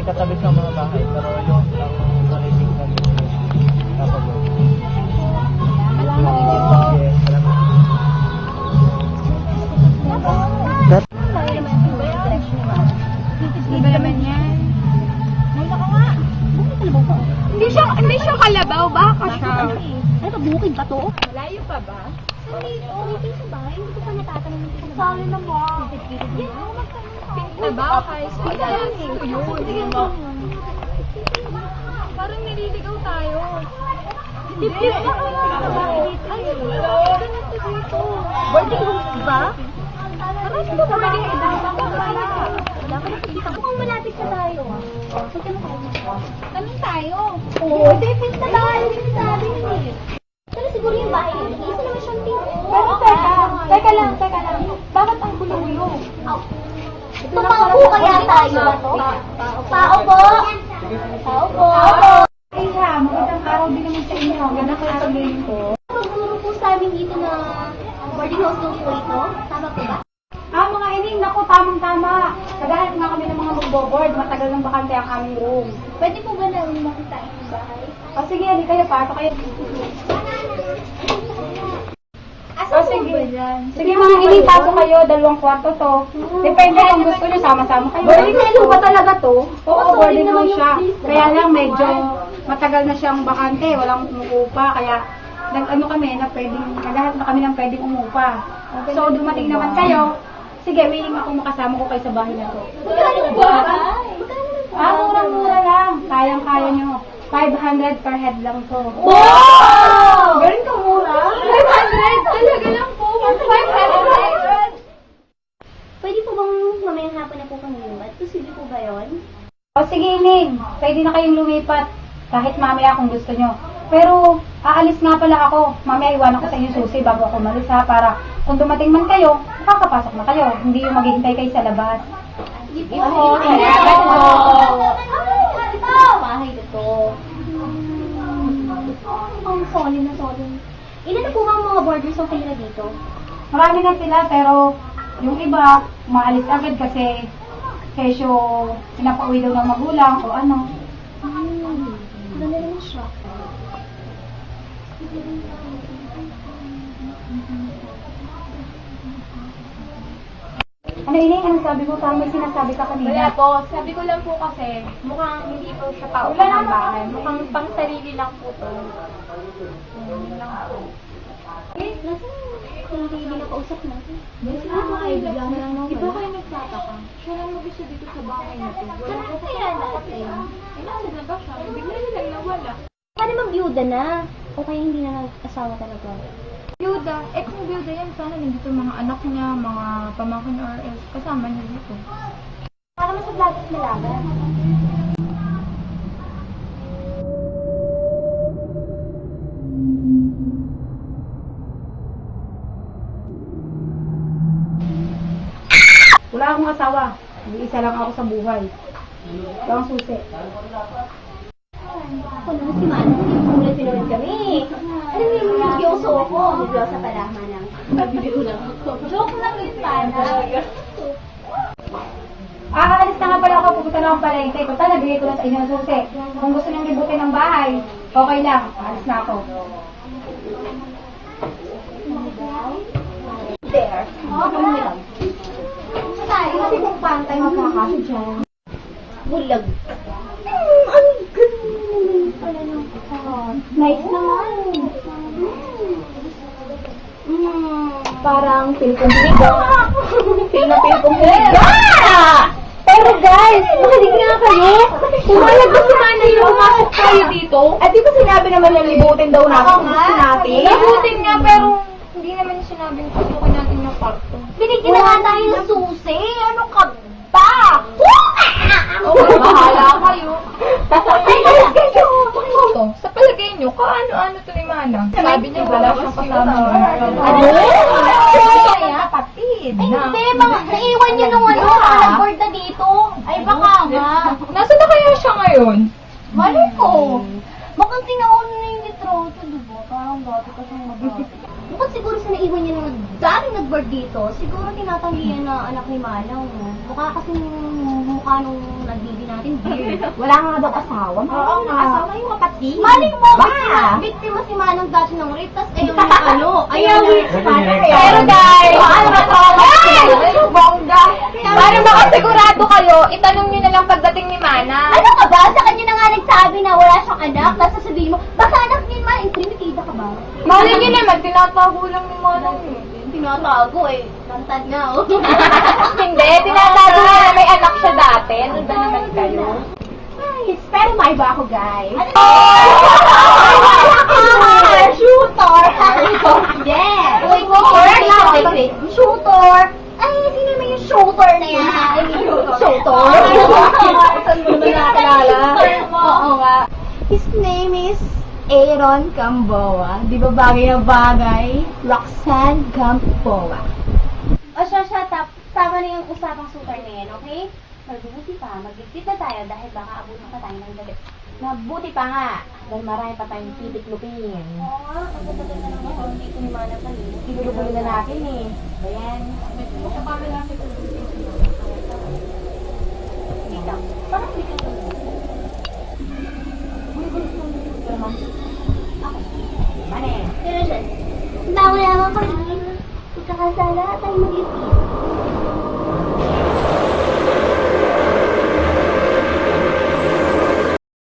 Katabi sa mga bahay, pero yung marinig na kapag Iba naman yan. Hindi siya kalabaw, baka siya. Ano ba, bukid ba to? Malayo pa ba? Dito, dito sa bahay. Hindi ko pa natatanong dito sa bahay. Sali na mo. Sa bahay, sa ilalim. Yun. Parang nililigaw tayo. Dito na kaya. Ay, ganito dito. Boarding house ba? Parang ito ba mali? Wala ko nakikita. Mukhang malapit na tayo. Tanong tayo. Oo, defense na tayo. Hindi sabi niya. Pero siguro yung bahay yun. Isa naman siyang tingin. Pero teka lang. Bakit ang gulo-gulo? Tumao po kaya tayo ba to? Tao po. Tao po. Ay ha, magandang araw din naman sa inyo. Magandang araw din po. Magturo po sa amin dito na boarding house daw po ito. Tama po ba? Mga ining, naku, tamang-tama. Naghahanap nga kami ng mga magbo-board. Matagal ng bakante ang aming room. Pwede po ba na makita yung bahay? O sige, hindi kayo, pasok kayo. Asa po sige. ba dyan? Sige mga ining, pasok kayo. 2 kwarto to. Depende kung gusto nyo, sama-sama kayo. Boarding house ba talaga to? Oo, boarding house siya. Kaya lang medyo matagal na siyang bakante. Walang umuupa. Kaya nag-ano kami na pwedeng, naghahanap na kami ng pwedeng umupa. So dumating naman kayo. Sige, willing ako makasama ko kayo sa bahay na to. Magkano ba? Murang-mura lang. Kayang-kaya nyo. 500 per head lang to. Wow! Galing ka mura? 500? Talaga lang po. 500? Pwede po bang mamayang hapon na po kami lumat? Posible po ba yun? O sige, Ining. Pwede na kayong lumipat. Kahit mamaya kung gusto nyo. Pero, aalis nga pala ako. Mamaya iwanan ko sa inyo susi bago ako umalis ha. Para kung dumating man kayo, makakapasok na kayo. Hindi yung maghihintay kayo sa labas. Sige Oo, po. salamat po. Bahay na to. Ang solid na solid. Ilan na po ba ang mga boarders ang kaya dito? Marami na sila pero yung iba, maalis agad kasi kesyo pinapauwi daw ng magulang o ano. Ganda naman siya. Ano Ining, anong sabi mo? Parang may sinasabi ka kanina. Wala po. Sabi ko lang po kasi, mukhang hindi po siya paupa ng bahay. Mukhang pang sarili lang po to. Yun lang po. Nasaan hindi nakausap na? Basta mga kaibigan na lang naman. Di ba kayo nagtataka? Siya lang mag-isa dito sa bahay na to. Wala Saan po kaya natin? Nasa na ba siya? Bigla nilang nawala. Paano mag-byuda na? O kaya hindi na nag-asawa talaga? Byuda. Kung byuda yan, sana nandito mga anak niya, mga pamangkin or else. Kasama niya dito. Para mas vloggers malaman. Wala akong asawa. Isa lang ako sa buhay. Ito ang susi. Ako naman si Mano. Ulit pinawin kami. Ano yung nagyoso ako? Nagyosa pala, Manang. Nabibiro lang ako. Joke lang yun, Manang. Aalis na nga pala ako, pupunta na akong palengke. Total, nabigay ko na sa inyo ng susi. Kung gusto niyong libutin ng bahay, okay lang. Aalis na ako. There. Kasi kung pantay magkakasya dyan. Bulag. Ang ganda pala ng nice naman. Parang feel kong siniga. Feel na feel kong siniga. Pero guys, makinig nga kayo. Pumalag ba si Manay yung pumasok kayo dito? At di ba sinabi naman na libutin daw natin? Natin? Libutin nga, pero hindi naman sinabing pasukin natin yung kwarto. Binigyan na nga tayo ng susi. Ano ka ba? Okay, bahala kayo. Ito, sa palagay nyo, kaano-ano to ni Manang? Sabi niya wala siyang kasama. Ano? Kapatid. Ay, hindi. Naiwan niyo nung ano, nag-board na dito. Ay, baka nga. Nasaan na kaya siya ngayon? Mali ko. Mukhang tinaon na yung litroto, diba? Parang dati ka siyang mag-board. Mukhang siguro sa naiwan niya nung daming nag-board dito, siguro tinatanggihan na anak ni Manang. Mukha kasi mukha nung nagbibi natin, beer. Wala nga daw asawa. Oo nga. Asawa yung kapatid. Mali mo, biktima si Manang dati ng rape, tas ayaw yung ano, ayaw yung Pero guys, bongga. Para makasigurado kayo, itanong nyo na lang pagdating ni Mana. Ano ka ba? Sa kanya na nga nagsabi na wala siyang anak, tapos sasabihin mo, baka anak niya man, incriminated ka ba? Mali nyo naman, tinatago lang ni Manang eh. Tinatago eh. Nantad nga oh. Hindi, tinatago niya na may anak siya dati. Ano ba naman kayo? Guys, pero may ba ako guys? Shooter! Yes! Shooter! Ay, sino naman yung shooter na yan? Shooter? Saan mo naman nakakilala? Oo nga. His name is Aaron Gamboa. Di ba bagay na bagay? Roxanne Gamboa. O siya, tama na yung usapang shooter na yan, okay? Mabuti pa, mag-gigit na tayo dahil baka abutin pa tayo ng gabi. Mabuti pa nga, dahil marami pa tayong titik-lupin. Oo nga, ang ganda-ganda ng mga dito ni Mana pa eh. Ibulubulo na natin eh. Ayan. Sa kami lang ito. Dito. Parang dito. Mane. Pero siya, naman pa rin. Magkakasala tayo mag-ibig.